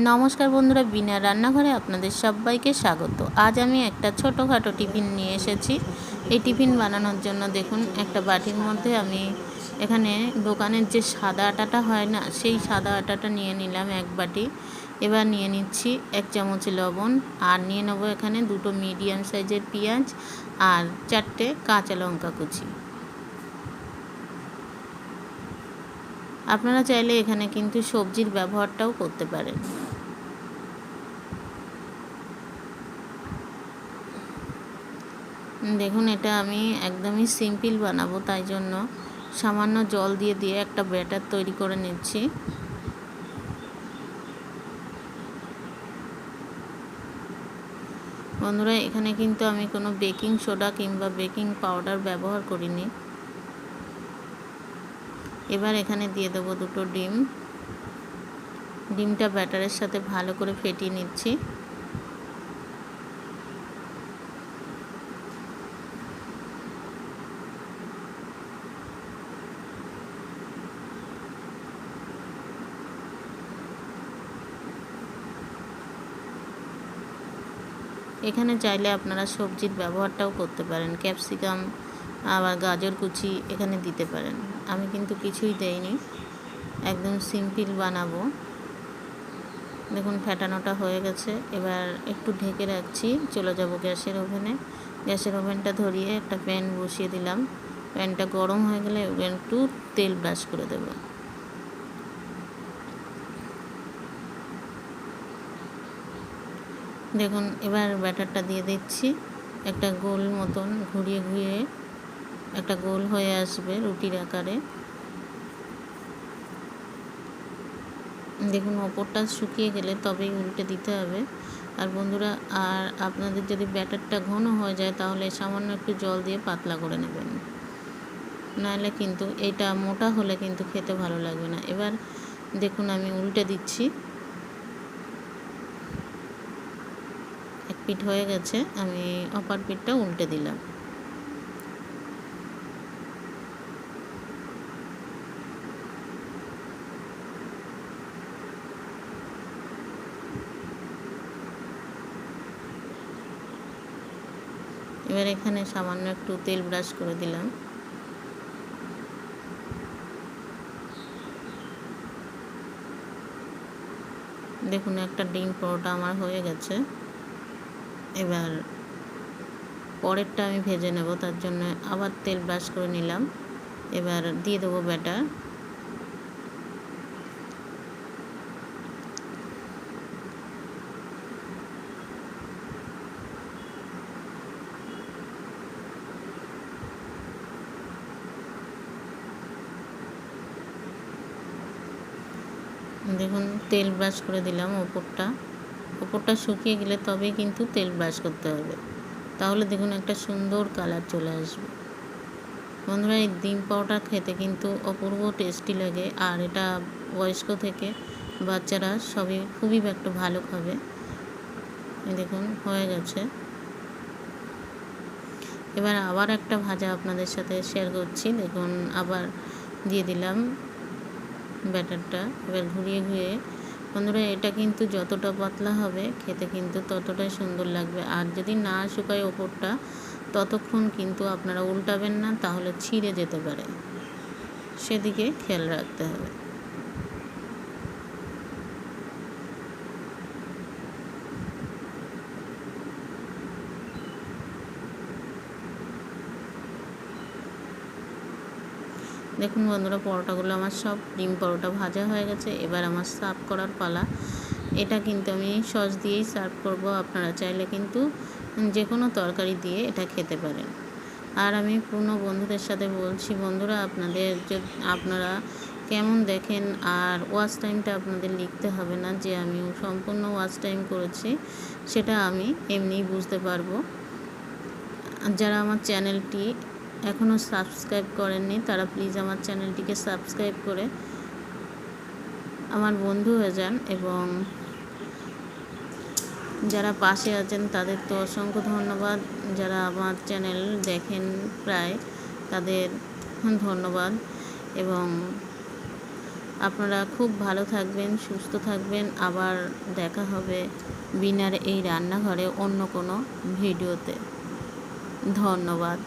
নমস্কার বন্ধুরা, বিনা রান্নাঘরে আপনাদের সবাইকে স্বাগত। আজ আমি একটা ছোটোখাটো টিফিন নিয়ে এসেছি। এই টিফিন বানানোর জন্য দেখুন, একটা বাটির মধ্যে আমি এখানে দোকানের যে সাদা আটাটা হয় না, সেই সাদা আটাটা নিয়ে নিলাম এক বাটি। এবার নিয়ে নিচ্ছি 1 চামচ লবণ, আর নিয়ে নেব এখানে 2টো মিডিয়াম সাইজের পেঁয়াজ আর 4টে কাঁচা লঙ্কা কুচি। আপনারা চাইলে এখানে কিন্তু সবজির ব্যবহারটাও করতে পারেন। দেখুন, এটা আমি একদমই সিম্পল বানাবো, তাই জন্য সামান্য জল দিয়ে একটা ব্যাটার তৈরি করে নিচ্ছি। বন্ধুরা, এখানে কিন্তু আমি কোনো বেকিং সোডা কিংবা বেকিং পাউডার ব্যবহার করিনি। এবার এখানে দিয়ে দেবো 2টো ডিম। ডিমটা ব্যাটারের সাথে ভালো করে ফেটিয়ে নিচ্ছি। এখানে চাইলে আপনারা সবজির ব্যবহারটাও করতে পারেন, ক্যাপসিকাম আবার গাজর কুচি এখানে দিতে পারেন। আমি কিন্তু কিছুই দেইনি, একদম সিম্পল বানাবো। দেখুন, ফেটানোটা হয়ে গেছে। এবার একটু ঢেকে রাখছি, চলে যাব গ্যাসের ওভেনে। গ্যাসের ওভেনটা ধরিয়ে একটা প্যান বসিয়ে দিলাম। প্যানটা গরম হয়ে গেলে একটু তেল ব্রাশ করে দেব। দেখুন, এবার ব্যাটারটা দিয়ে দিচ্ছি। একটা গোল মতন ঘুরিয়ে একটা গোল হয়ে আসবে রুটির আকারে। দেখুন, ওপরটা শুকিয়ে গেলে তবেই উল্টে দিতে হবে। আর বন্ধুরা, আর আপনাদের যদি ব্যাটারটা ঘন হয়ে যায় তাহলে সামান্য একটু জল দিয়ে পাতলা করে নেবেন, নাহলে কিন্তু এটা মোটা হলে কিন্তু খেতে ভালো লাগবে না। এবার দেখুন, আমি উল্টে দিচ্ছি। এক পিঠ হয়ে গেছে, আমি অপর পিঠটা উল্টে দিলাম। এবার এখানে সামান্য একটু তেল ব্রাশ করে দিলাম। দেখুন, একটা ডিম পরোটা আমার হয়ে গেছে। এবার পরেরটা আমি ভেজে নেব, তার জন্য আবার তেল ব্রাশ করে নিলাম। এবার দিয়ে দেবো ব্যাটার। দেখুন, তেল ব্রাশ করে দিলাম ওপরটা শুকিয়ে গেলে তবেই কিন্তু তেল ব্রাশ করতে হবে, তাহলে দেখুন একটা সুন্দর কালার চলে আসবে। বন্ধুরা, এই ডিম পাউডার খেতে কিন্তু অপূর্ব টেস্টি লাগে, আর এটা বয়স্ক থেকে বাচ্চারা সবই খুবই একটু ভালো খাবে। দেখুন, হয়ে গেছে। এবার আবার একটা ভাজা আপনাদের সাথে শেয়ার করছি। দেখুন, আবার দিয়ে দিলাম ব্যাটারটা। এবার ঘুরিয়ে বন্ধুরা, এটা কিন্তু যতটা পাতলা হবে খেতে কিন্তু ততটাই সুন্দর লাগবে। আর যদি না শুকায় ওপরটা, ততক্ষণ কিন্তু আপনারা উল্টাবেন না, তাহলে ছিঁড়ে যেতে পারে, সেদিকে খেয়াল রাখতে হবে। দেখুন বন্ধুরা, পরোটাগুলো আমার সব ডিম পরোটা ভাজা হয়ে গেছে। এবার আমার সার্ভ করার পালা। এটা কিন্তু আমি সস দিয়েই সার্ভ করব। আপনারা চাইলে কিন্তু যে কোনো তরকারি দিয়ে এটা খেতে পারেন। আর আমি পুরনো বন্ধুদের সাথে বলছি, বন্ধুরা, আপনারা কেমন দেখেন, আর ওয়াচ টাইমটা আপনাদের লিখতে হবে না যে আমি সম্পূর্ণ ওয়াচ টাইম করেছি, সেটা আমি এমনিই বুঝতে পারবো। যারা আমার চ্যানেলটি এখনও সাবস্ক্রাইব করেননি, তারা প্লিজ আমার চ্যানেলটিকে সাবস্ক্রাইব করে আমার বন্ধু হয়ে যান, এবং যারা পাশে আছেন তাদের তো অসংখ্য ধন্যবাদ। যারা আমার চ্যানেল দেখেন প্রায়, তাদের ধন্যবাদ। এবং আপনারা খুব ভালো থাকবেন, সুস্থ থাকবেন। আবার দেখা হবে বিনার এই রান্নাঘরে অন্য কোনো ভিডিওতে। ধন্যবাদ।